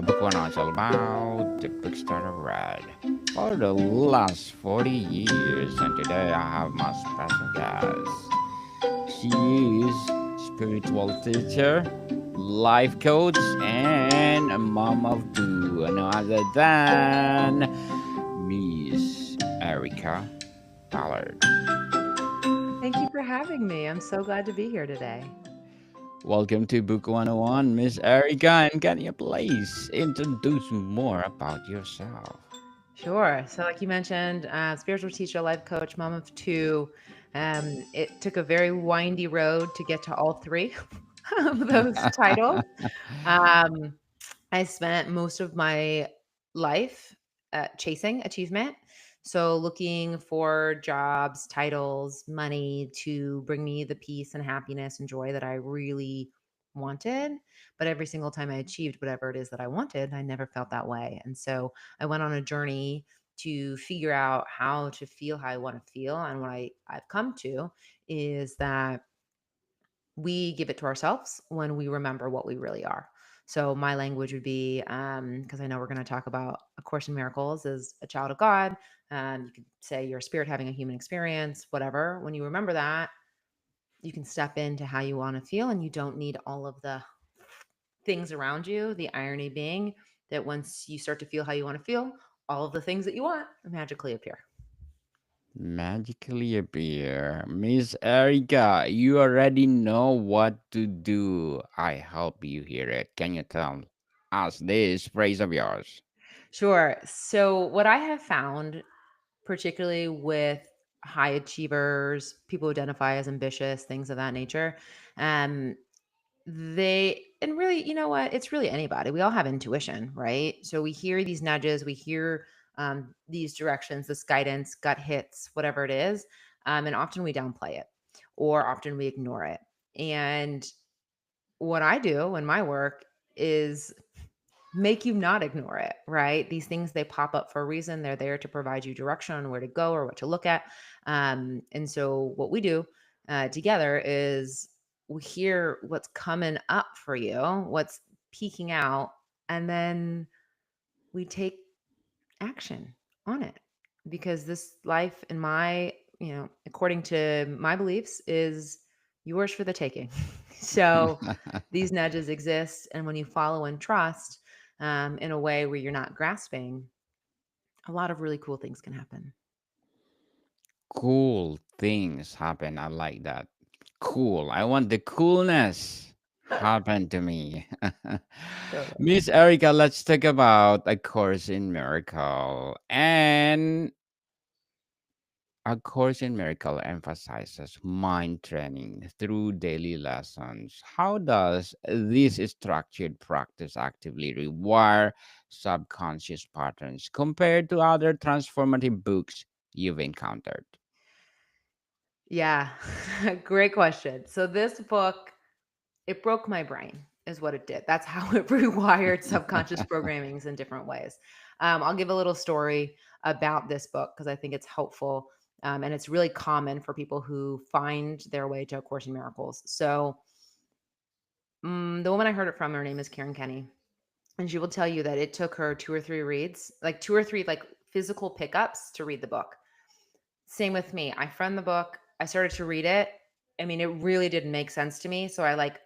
Book one is all about the bookstore ride for the last 40 years, and today I have my special guest. She is spiritual teacher, life coach, and a mom of two, no other than Miss Erica Ballard. Thank you for having me. I'm so glad to be here today. Welcome to Book 101, Miss Erica, and can you please introduce more about yourself? Sure. So, like you mentioned, spiritual teacher, life coach, mom of two. It took a very windy road to get to all three of those titles. Um, I spent most of my life chasing achievement. So, looking for jobs, titles, money to bring me the peace and happiness and joy that I really wanted. But every single time I achieved whatever it is that I wanted, I never felt that way. And so I went on a journey to figure out how to feel how I want to feel. And what I've come to is that we give it to ourselves when we remember what we really are. So my language would be, because I know we're going to talk about A Course in Miracles as a child of God. You could say you're a spirit having a human experience, whatever. When you remember that, you can step into how you want to feel, and you don't need all of the things around you. The irony being that once you start to feel how you want to feel, all of the things that you want magically appear. Magically appear. Miss Erica, you already know what to do. I hope you hear it. Can you tell us this phrase of yours? Sure. So, what I have found, particularly with high achievers, people who identify as ambitious, things of that nature, um, they, and really, you know what? It's really anybody. We all have intuition, right? So, we hear these nudges, we hear these directions, this guidance, gut hits, whatever it is. And often we downplay it or often we ignore it. And what I do in my work is make you not ignore it, right? These things, they pop up for a reason. They're there to provide you direction on where to go or what to look at. And so, what we do together is we hear what's coming up for you, what's peeking out, and then we take action on it because this life, in my, according to my beliefs, is yours for the taking. So these nudges exist. And when you follow and trust in a way where you're not grasping, a lot of really cool things can happen. Cool things happen. I like that. Cool. I want the coolness happen to me. Totally. Miss Erica, let's talk about A Course in Miracle. And A Course in Miracle emphasizes mind training through daily lessons. How does this structured practice actively rewire subconscious patterns compared to other transformative books you've encountered? Yeah. Great question. So this book, it broke my brain, is what it did. That's how it rewired subconscious programmings in different ways. I'll give a little story about this book because I think it's helpful. And it's really common for people who find their way to A Course in Miracles. So, the woman I heard it from, her name is Karen Kenny. And she will tell you that it took her two or three reads, like two or three like physical pickups to read the book. Same with me. I found the book, I started to read it. I mean, it really didn't make sense to me. So I like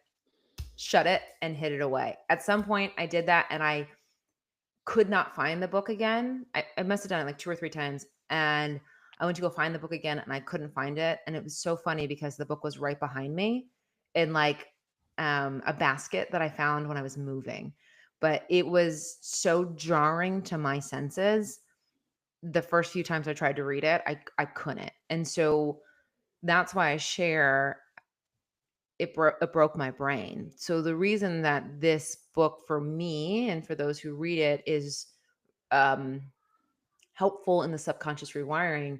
shut it and hid it away. At some point, I did that and I could not find the book again. I must have done it like two or three times. And I went to go find the book again and I couldn't find it. And it was so funny because the book was right behind me in like a basket that I found when I was moving. But it was so jarring to my senses. The first few times I tried to read it, I couldn't. And so that's why I share it broke my brain. So the reason that this book for me and for those who read it is um, helpful in the subconscious rewiring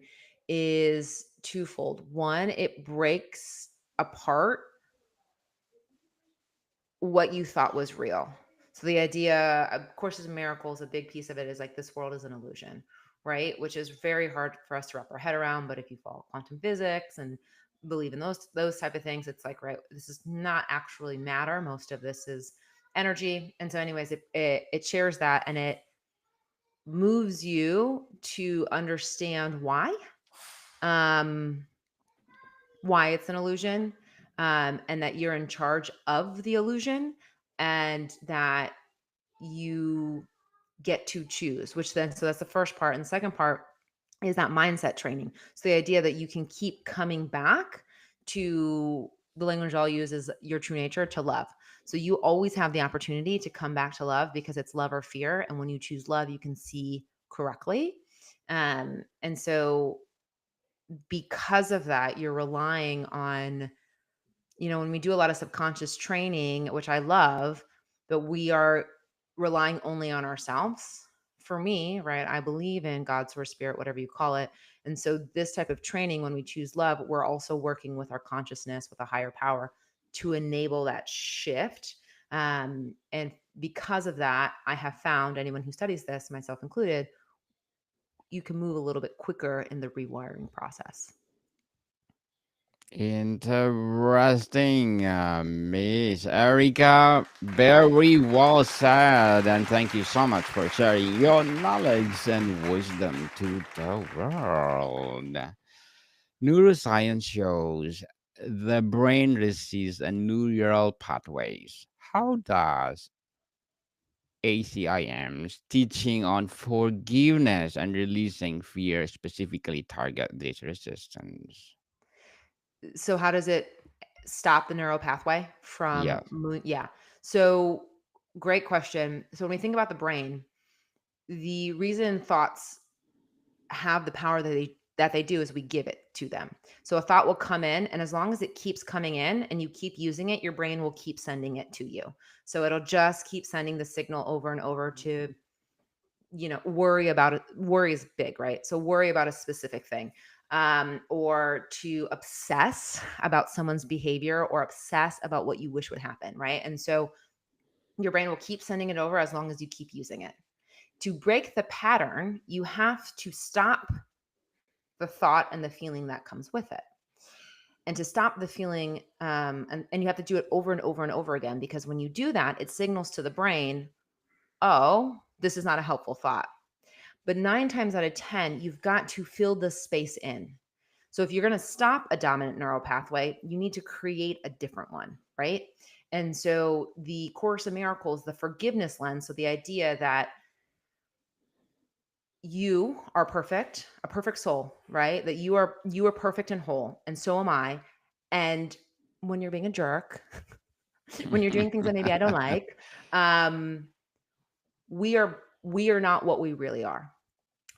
is twofold. One, it breaks apart what you thought was real. So the idea, of Courses in Miracles, a big piece of it is like this world is an illusion, right? Which is very hard for us to wrap our head around. But if you follow quantum physics and believe in those type of things, it's like, right, this is not actually matter. Most of this is energy. And so, anyways, it shares that, and it moves you to understand um, why it's an illusion, and that you're in charge of the illusion, and that you get to choose, which then, so that's the first part. And the second part is that mindset training. So the idea that you can keep coming back to the language I'll use is your true nature, to love. So you always have the opportunity to come back to love, because it's love or fear. And when you choose love, you can see correctly. And so because of that, you're relying on, when we do a lot of subconscious training, which I love, but we are relying only on ourselves. For me, right, I believe in God, source, spirit, whatever you call it. And so, this type of training, when we choose love, we're also working with our consciousness, with a higher power, to enable that shift. And because of that, I have found, anyone who studies this, myself included, you can move a little bit quicker in the rewiring process. Interesting, Miss Erica. Very well said, and thank you so much for sharing your knowledge and wisdom to the world. Neuroscience shows the brain receives a neural pathways. How does ACIM's teaching on forgiveness and releasing fear specifically target this resistance? So how does it stop the neural pathway from Yes. yeah. So great question. So when we think about the brain, the reason thoughts have the power that they do is we give it to them. So a thought will come in, and as long as it keeps coming in and you keep using it, your brain will keep sending it to you. So it'll just keep sending the signal over and over to, worry about it. Worry is big, right? So worry about a specific thing, or to obsess about someone's behavior, or obsess about what you wish would happen, right? And so your brain will keep sending it over as long as you keep using it. To break the pattern, you have to stop the thought and the feeling that comes with it. And to stop the feeling, and you have to do it over and over and over again, because when you do that, it signals to the brain, oh, this is not a helpful thought. But 9 times out of 10, you've got to fill the space in. So if you're going to stop a dominant neural pathway, you need to create a different one, right? And so the Course in Miracles, the forgiveness lens, so the idea that you are perfect, a perfect soul, right? That you are perfect and whole, and so am I. And when you're being a jerk, when you're doing things that maybe I don't like, um, we are not what we really are.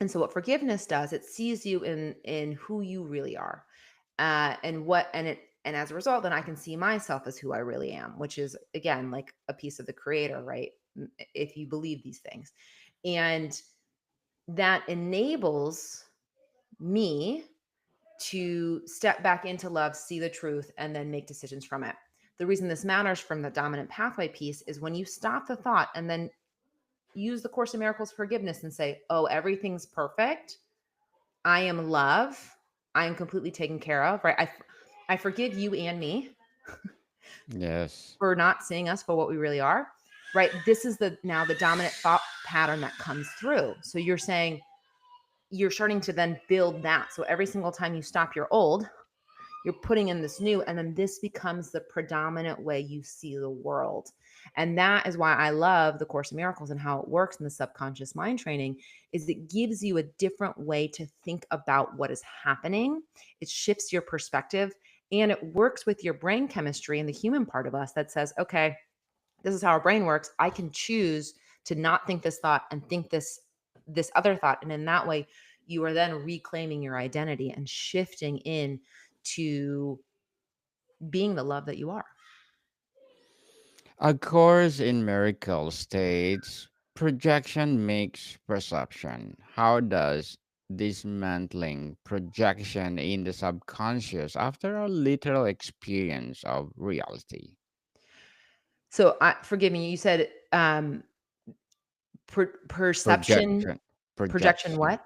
And so what forgiveness does, it sees you in who you really are. And as a result, then I can see myself as who I really am, which is, again, like a piece of the creator, right? If you believe these things. And that enables me to step back into love, see the truth, and then make decisions from it. The reason this matters from the dominant pathway piece is when you stop the thought and then use the Course in Miracles forgiveness and say, oh, everything's perfect. I am love. I am completely taken care of, right? I forgive you and me Yes. for not seeing us for what we really are, right? This is now the dominant thought pattern that comes through. So you're saying, you're starting to then build that. So every single time you stop your old, you're putting in this new, and then this becomes the predominant way you see the world. And that is why I love the Course in Miracles and how it works in the subconscious mind training, is it gives you a different way to think about what is happening. It shifts your perspective, and it works with your brain chemistry and the human part of us that says, okay, this is how our brain works. I can choose to not think this thought and think this other thought. And in that way, you are then reclaiming your identity and shifting in to being the love that you are. A Course in Miracles states projection makes perception. How does dismantling projection in the subconscious after a literal experience of reality? So, forgive me, you said perception, Projection. projection, Projection. what?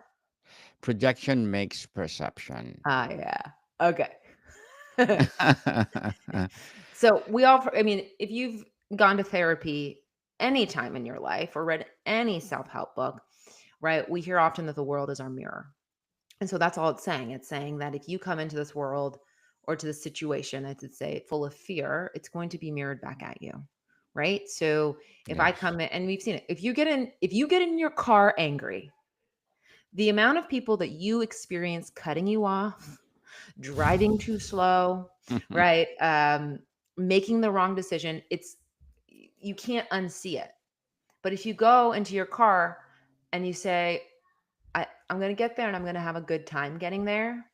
Projection makes perception. Ah, yeah. Okay. So we all, I mean, if you've gone to therapy, any time in your life or read any self-help book, right, we hear often that the world is our mirror. And so that's all it's saying. It's saying that if you come into this world or to this situation, I should say, full of fear, it's going to be mirrored back at you. Right. So if I Yes. come in, and we've seen it, if you get in your car angry, the amount of people that you experience cutting you off, driving too slow, right? Making the wrong decision, you can't unsee it. But if you go into your car and you say, I'm going to get there and I'm going to have a good time getting there,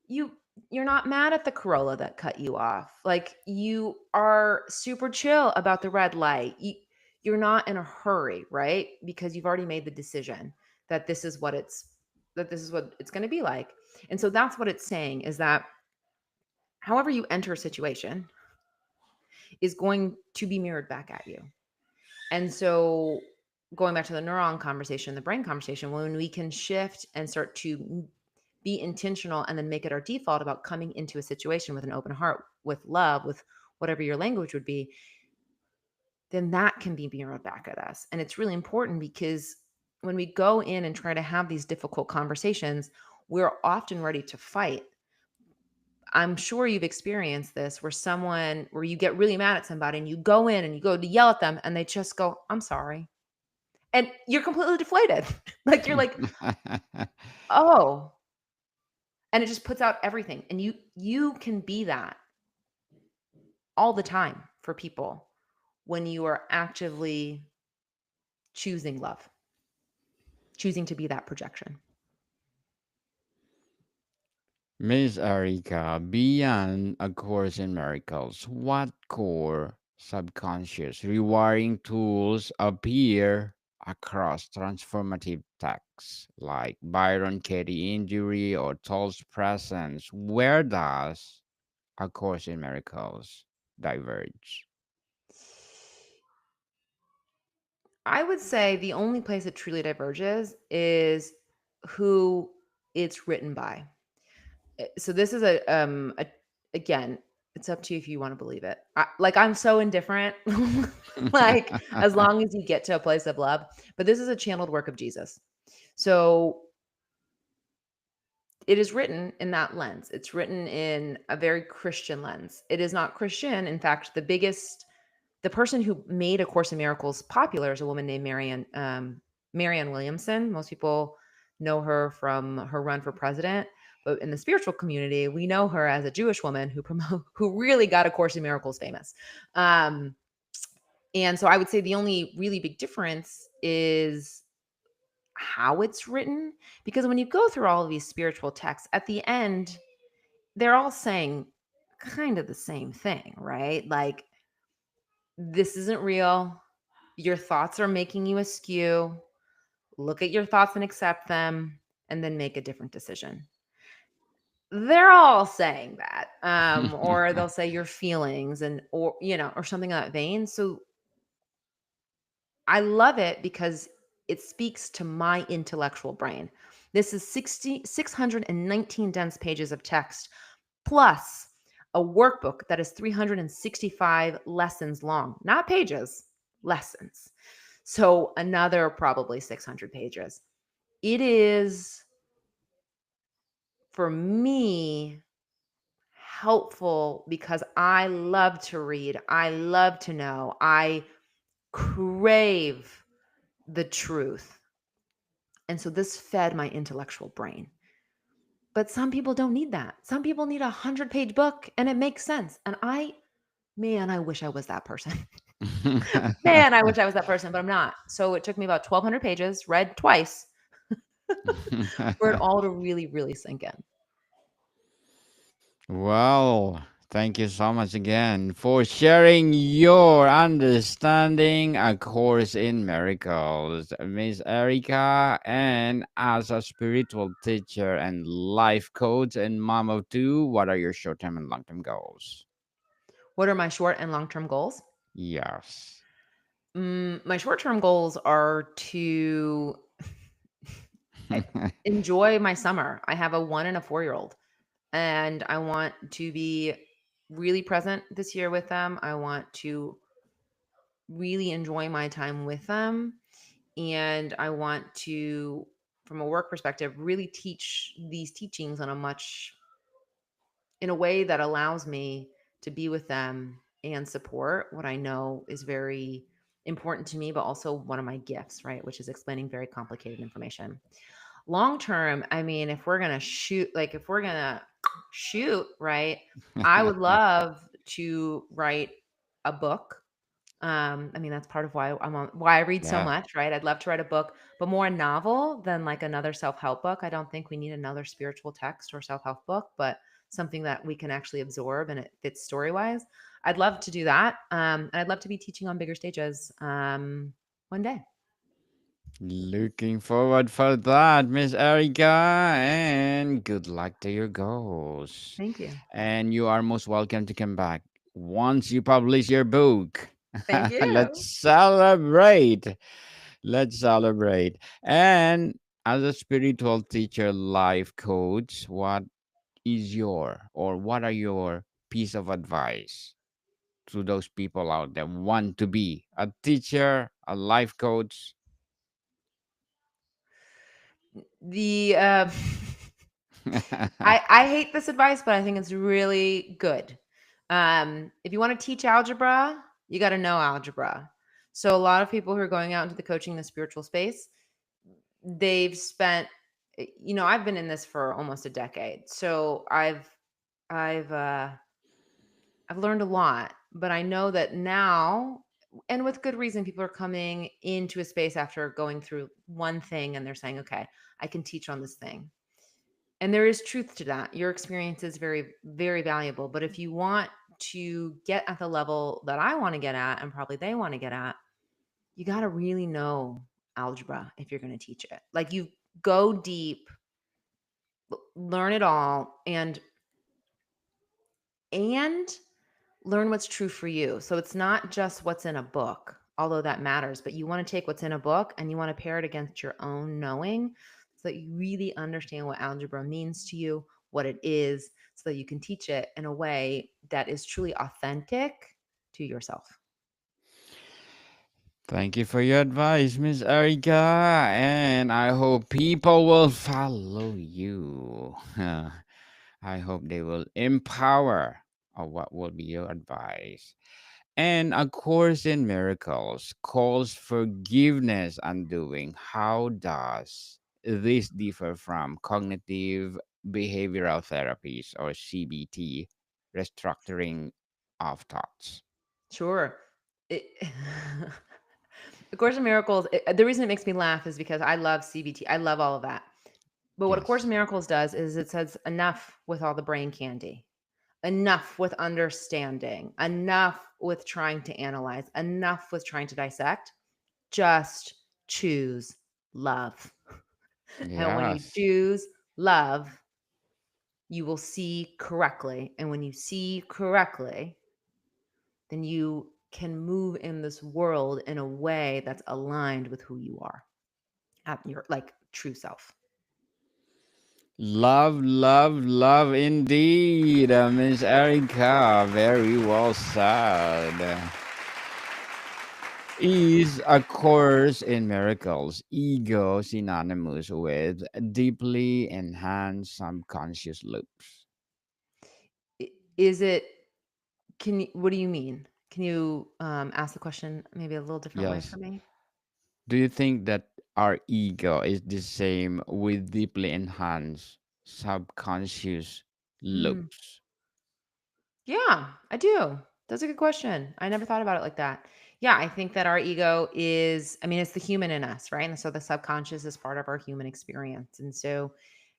you you're not mad at the Corolla that cut you off. Like, you are super chill about the red light. You're not in a hurry, right? Because you've already made the decision that this is what it's going to be like. And so that's what it's saying, is that however you enter a situation is going to be mirrored back at you. And so, going back to the neuron conversation, the brain conversation, when we can shift and start to be intentional and then make it our default about coming into a situation with an open heart, with love, with whatever your language would be, then that can be mirrored back at us. And it's really important, because when we go in and try to have these difficult conversations, we're often ready to fight. I'm sure you've experienced this, where you get really mad at somebody and you go in and you go to yell at them and they just go, I'm sorry. And you're completely deflated. Like, you're like, oh, and it just puts out everything. And you can be that all the time for people when you are actively choosing love, choosing to be that projection. Miss Erica, beyond A Course in Miracles, what core subconscious rewiring tools appear across transformative texts like Byron Katie Injury or Toll's Presence? Where does A Course in Miracles diverge? I would say the only place it truly diverges is who it's written by. So this is again, it's up to you if you want to believe it. I'm so indifferent, like, as long as you get to a place of love. But this is a channeled work of Jesus. So it is written in that lens. It's written in a very Christian lens. It is not Christian. In fact, the person who made A Course in Miracles popular is a woman named Marianne Williamson. Most people know her from her run for president, but in the spiritual community, we know her as a Jewish woman who really got A Course in Miracles famous. Um, and so I would say the only really big difference is how it's written, because when you go through all of these spiritual texts, at the end, they're all saying kind of the same thing, right? Like, this isn't real. Your thoughts are making you askew. Look at your thoughts and accept them, and then make a different decision. They're all saying that. Or they'll say your feelings, or something of that vein. So I love it because it speaks to my intellectual brain. This is 619 dense pages of text, plus a workbook that is 365 lessons long, not pages, lessons. So another probably 600 pages. It is, for me, helpful because I love to read. I love to know. I crave the truth. And so this fed my intellectual brain. But some people don't need that. Some people need a 100-page book and it makes sense. And man, I wish I was that person. Man, I wish I was that person, but I'm not. So it took me about 1,200 pages, read twice, for it all to really, really sink in. Well, thank you so much again for sharing your understanding A Course in Miracles, Miss Erica. And as a spiritual teacher and life coach and mom of two, what are your short term and long term goals? What are my short and long term goals? Yes. My short term goals are to I- enjoy my summer. I have a 1 and a 4-year-old, and I want to be really present this year with them. I want to really enjoy my time with them. And I want to, from a work perspective, really teach these teachings on a much, in a way that allows me to be with them and support what I know is very important to me, but also one of my gifts, right? Which is explaining very complicated information. Long term, I mean, if we're going to shoot, like if we're going to shoot, right? I would love to write a book. I mean, that's part of why why I read so Yeah. much, right? I'd love to write a book, but more a novel than like another self-help book. I don't think we need another spiritual text or self-help book, but something that we can actually absorb and it fits story-wise. I'd love to do that. And I'd love to be teaching on bigger stages one day. Looking forward for that, Miss Erica, and good luck to your goals. Thank you. And you are most welcome to come back once you publish your book. Thank Let's you. celebrate. Let's celebrate. And as a spiritual teacher, life coach, what are your piece of advice to those people out there want to be a teacher, a life coach? The I hate this advice, but I think it's really good. If you want to teach algebra, you got to know algebra. So a lot of people who are going out into the coaching, the spiritual space, they've spent, I've been in this for almost a decade. So I've I've learned a lot, but I know that now, and with good reason, people are coming into a space after going through one thing and they're saying, okay, I can teach on this thing. And there is truth to that. Your experience is very, very valuable. But if you want to get at the level that I want to get at, and probably they want to get at, you got to really know algebra if you're going to teach it. Like you go deep, learn it all, and learn what's true for you. So it's not just what's in a book, although that matters, but you want to take what's in a book and you want to pair it against your own knowing so that you really understand what algebra means to you, what it is, so that you can teach it in a way that is truly authentic to yourself. Thank you for your advice, Miss Erica, and I hope people will follow you. I hope they will empower or what will be your advice. And A Course in Miracles calls forgiveness undoing. How does this differ from cognitive behavioral therapies or CBT, restructuring of thoughts? Sure. It, A Course in Miracles, the reason it makes me laugh is because I love CBT. I love all of that. But what A Course in Yes. Miracles does is it says enough with all the brain candy, enough with understanding, enough with trying to analyze, enough with trying to dissect. Just choose love. And when you Yes. choose love, you will see correctly. And when you see correctly, then you can move in this world in a way that's aligned with who you are at your like true self. Love, love, love indeed, Miss Erica. Very well said. Is A Course in Miracles ego synonymous with deeply enhanced subconscious loops? Is it, what do you mean? Can you ask the question maybe a little different way for Yes. me? Do you think that our ego is the same with deeply enhanced subconscious Mm, loops? yeah, I do. That's a good question. I never thought about it like that. Yeah, I think that our ego is, I mean, it's the human in us, right? And so the subconscious is part of our human experience. And so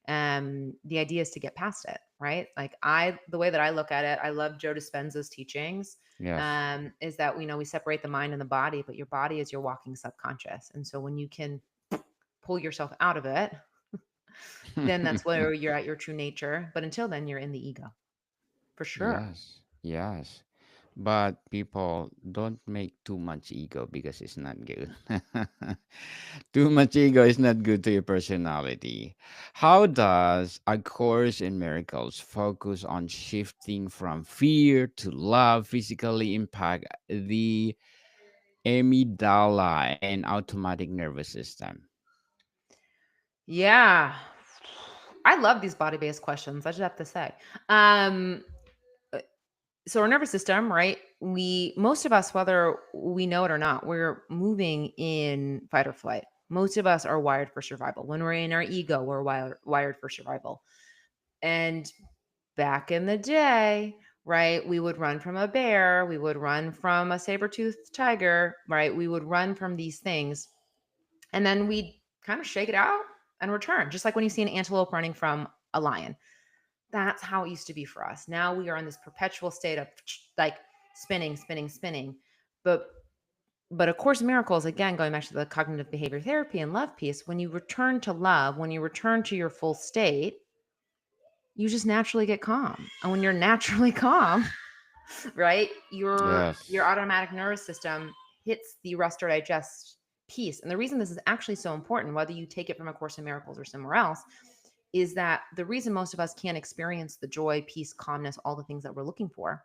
the idea is to get past it, right? Like the way that I look at it, I love Joe Dispenza's teachings, Yes. is that, we separate the mind and the body, but your body is your walking subconscious. And so when you can pull yourself out of it, then that's where you're at your true nature. But until then, you're in the ego for sure. Yes, yes. But people don't make too much ego because it's not good. Too much ego is not good to your personality. How does A Course in Miracles focus on shifting from fear to love physically impact the amygdala and automatic nervous system? Yeah. I love these body-based questions, I just have to say. Um, uh, so our nervous system, right? Most of us, whether we know it or not, we're moving in fight or flight. Most of us are wired for survival. When we're in our ego, we're wired for survival. And back in the day, right, we would run from a bear, we would run from a saber-toothed tiger, right? We would run from these things, and then we'd kind of shake it out and return, just like when you see an antelope running from a lion. That's how it used to be for us. Now we are in this perpetual state of like spinning, spinning, spinning. But A Course in Miracles, again, going back to the cognitive behavior therapy and love piece, when you return to love, when you return to your full state, you just naturally get calm. And when you're naturally calm, right, your Yes. automatic nervous system hits the rest or digest piece. And the reason this is actually so important, whether you take it from A Course in Miracles or somewhere else, is that the reason most of us can't experience the joy, peace, calmness, all the things that we're looking for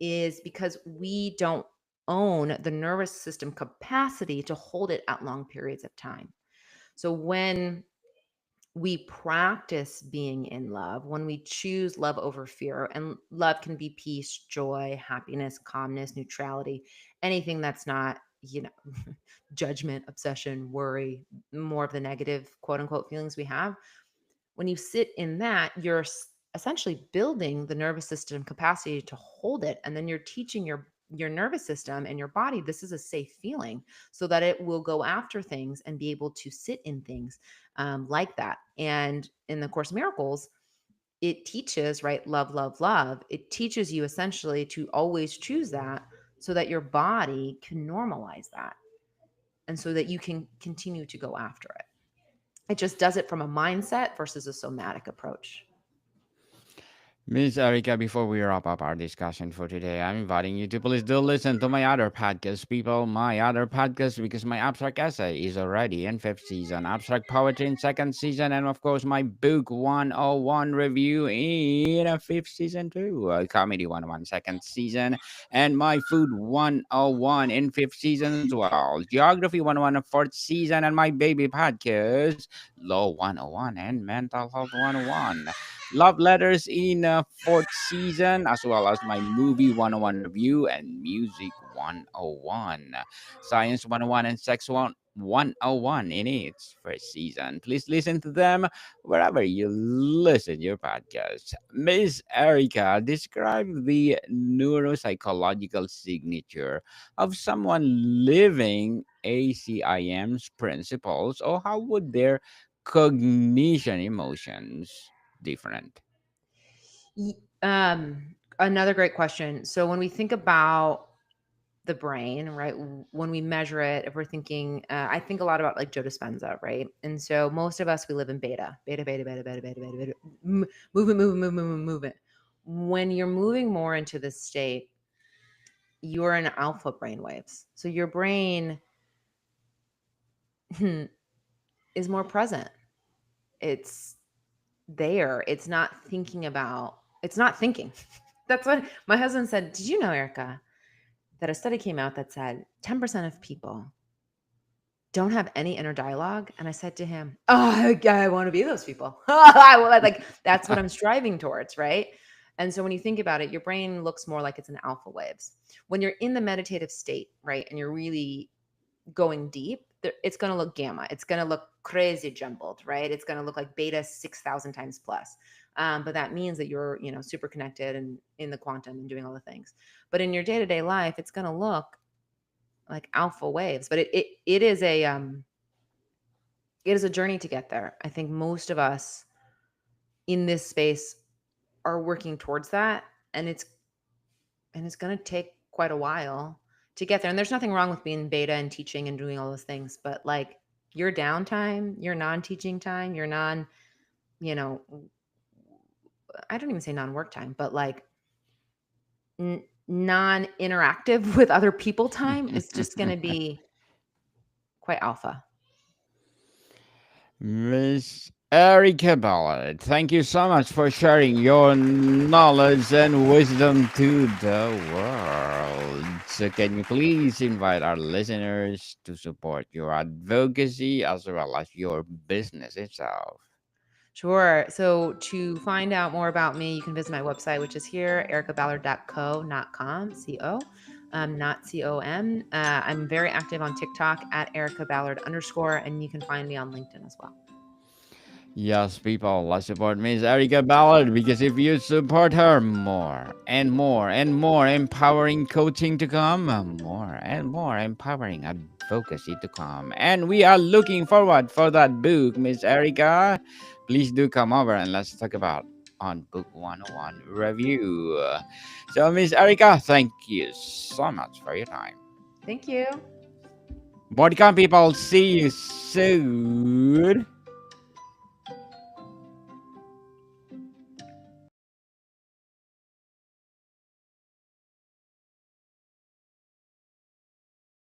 is because we don't own the nervous system capacity to hold it at long periods of time. So when we practice being in love, when we choose love over fear, and love can be peace, joy, happiness, calmness, neutrality, anything that's not, judgment, obsession, worry, more of the negative quote unquote feelings we have. When you sit in that, you're essentially building the nervous system capacity to hold it, and then you're teaching your nervous system and your body this is a safe feeling, so that it will go after things and be able to sit in things like that. And in the Course of Miracles, it teaches, right, love, love, love. It teaches you essentially to always choose that, so that your body can normalize that, and so that you can continue to go after it. It just does it from a mindset versus a somatic approach. Miss Erica, before we wrap up our discussion for today, I'm inviting you to please do listen to my other podcast, people. My other podcast, because my abstract essay is already in fifth season, abstract poetry in second season, and of course, my book 101 review in a fifth season too, comedy 101 second season, and my food 101 in fifth season as well, geography 101 in fourth season, and my baby podcast, law 101 and mental health 101. Love Letters in fourth season, as well as my movie 101 review and music 101. Science 101 and Sex 101 in its first season. Please listen to them wherever you listen your podcast. Miss Erica, describe the neuropsychological signature of someone living ACIM's principles, or how would their cognition emotions different? Another great question. So when we think about the brain, right? When we measure it, if we're thinking, I think a lot about like Joe Dispenza, right? And so most of us, we live in beta, beta, beta, beta, beta, beta, beta, beta, movement, movement, movement, movement, movement. When you're moving more into this state, you're in alpha brain waves. So your brain is more present. It's there. It's not thinking. That's what my husband said. Did you know, Erica, that a study came out that said 10% of people don't have any inner dialogue? And I said to him, "Oh, I want to be those people." Like that's what I'm striving towards, right? And so when you think about it, your brain looks more like it's in alpha waves. When you're in the meditative state, right, and you're really going deep, it's going to look gamma. It's going to look crazy jumbled, right? It's going to look like beta 6,000 times plus. But that means that you're, super connected and in the quantum and doing all the things. But in your day to day life, it's going to look like alpha waves. But it is a journey to get there. I think most of us in this space are working towards that, and it's going to take quite a while to get there. And there's nothing wrong with being beta and teaching and doing all those things, but like your downtime, your non-teaching time, your you know, I don't even say non-work time, but like non-interactive with other people time is just going to be quite alpha. Miss Erica Ballard, thank you so much for sharing your knowledge and wisdom to the world. So, can you please invite our listeners to support your advocacy as well as your business itself? Sure. So to find out more about me, you can visit my website, which is here, ericaballard.co, not com, C-O, not C-O-M. I'm very active on TikTok at Erica Ballard _, and you can find me on LinkedIn as well. Yes, people, let's support Miss Erica Ballard because if you support her, more and more and more empowering coaching to come, more and more empowering advocacy to come. And we are looking forward for that book, Miss Erica. Please do come over and let's talk about on Book 101 review. So, Miss Erica, thank you so much for your time. Thank you. Bodycon people, see you soon.